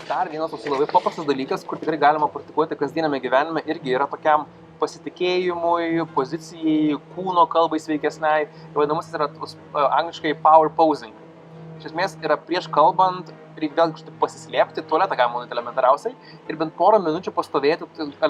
Dar vienas toks labai paprastas dalykas, kur tikrai galima praktikuoti kasdienėme gyvenime, irgi yra tokiam pasitikėjimui, pozicijai, kūno kalbai sveikesniai. Vadinamasis yra angliškai power posing. Iš esmės yra prieš kalbant, reikia vėl kažkaip pasislėpti, tualetą galima nueiti elementariausiai ir bent porą minučių pastovėti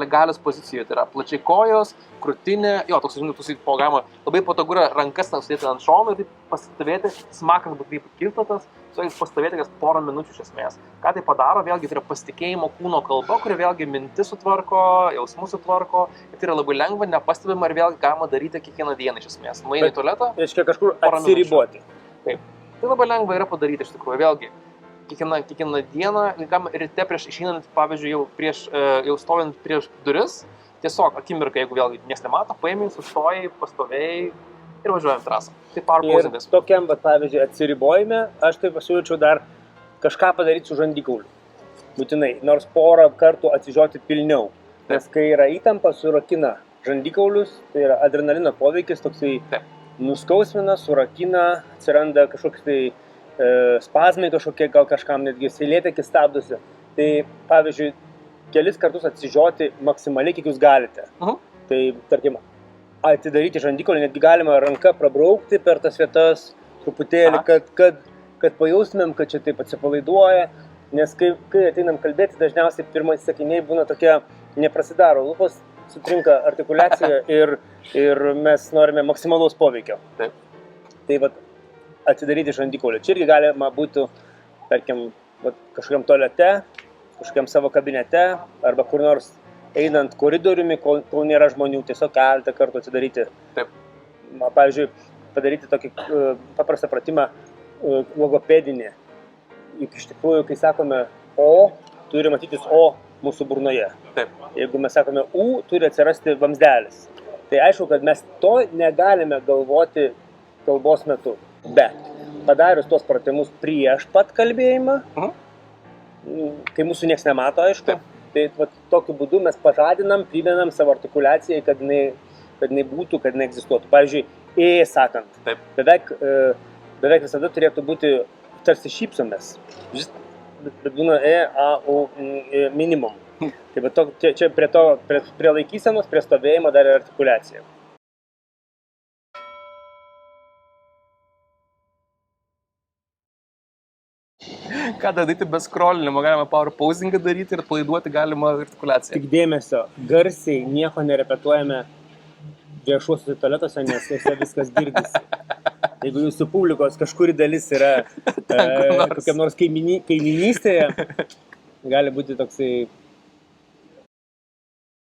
galios pozicijoje. Tai yra plačiai kojos, krūtinė, toks, galima labai patogu yra rankas sudėti ant šono ir taip pastovėti, smakas būtų kaip kirtotas, pastovėti kas porą minučių iš esmės. Ką tai padaro, vėlgi tai yra pasitikėjimo kūno kalba, kuri vėlgi mintis sutvarko, jausmus sutvarko, ir tai yra labai lengva, nepastebima ir vėlgi galima daryti kiekvieną dieną iš esmės. Nueini į tualetą. Reiškia kažkur atsiriboti. Taip. Tai labai lengva yra padaryti iš tikrųjų, vėlgi. Kiekvieną dieną, ryte prieš išeinant, pavyzdžiui, jau stovint prieš duris, tiesiog akimirką, jeigu vėlgi nieks nemato, paėmė, sustojai, pastovėjai ir važiuojam trasą. Tai power posingas. Ir tokiam, pavyzdžiui, atsiribojime, aš tai pasiūlyčiau dar kažką padaryti su žandikauliu. Būtinai, nors porą kartų atsižioti pilniau. Nes kai yra įtampa, surakina žandikaulius, tai yra adrenalino poveikis, toksai nuskausmina, surakina, atsiranda kažkoks tai spazmai kažkokie, gal kažkam netgi seilėtekis stabdosi. Tai, pavyzdžiui, kelis kartus atsižioti maksimaliai, kiek jūs galite. Tai, tarkim, atidaryti žandikaulį, netgi galima ranka prabraukti per tas vietas truputėlį, kad pajaustumėm, kad čia taip atsipalaiduoja. Nes kai ateinam kalbėti, dažniausiai pirmais sakiniai būna tokie, neprasidaro lūpos, sutrinka artikuliacija ir mes norime maksimalaus poveikio. Taip. Tai vat, atidaryti žandikaulį. Čia irgi galima būtų, tarkim, kažkokiam tualete, kažkokiam savo kabinete, arba kur nors einant koridoriumi, kol nėra žmonių, tiesiog keletą kartų atidaryti. Taip. Pavyzdžiui, padaryti tokį paprastą pratimą logopedinį. Juk iš tikrųjų, kai sakome O, turi matytis O mūsų burnoje. Taip. Jeigu mes sakome U, turi atsirasti vamzdelis. Tai aišku, kad mes to negalime galvoti kalbos metu. Bet padarius tuos pratimus prieš pat kalbėjimą, kai mūsų nieks nemato, aišku, tai tokiu būdu mes pažadinam, primenam savo artikuliacijai, kad jinai būtų, kad jinai egzistuotų. Pavyzdžiui, sakant, beveik visada turėtų būti tarsi šypsomės. Bet būna A, U, minimum. Tai čia prie laikysenos, prie stovėjimo dar yra artikuliacija. Ką daryti be skrolinimo, galima power posingą daryti ir atpalaiduoti galima artikuliaciją. Tik dėmesio, garsiai nieko nerepetuojame viešuosiuose tualetuose, nes juose viskas girdisi. Jeigu jūsų publikos kažkuri dalis yra kokiam nors kaiminystėje, gali būti toksai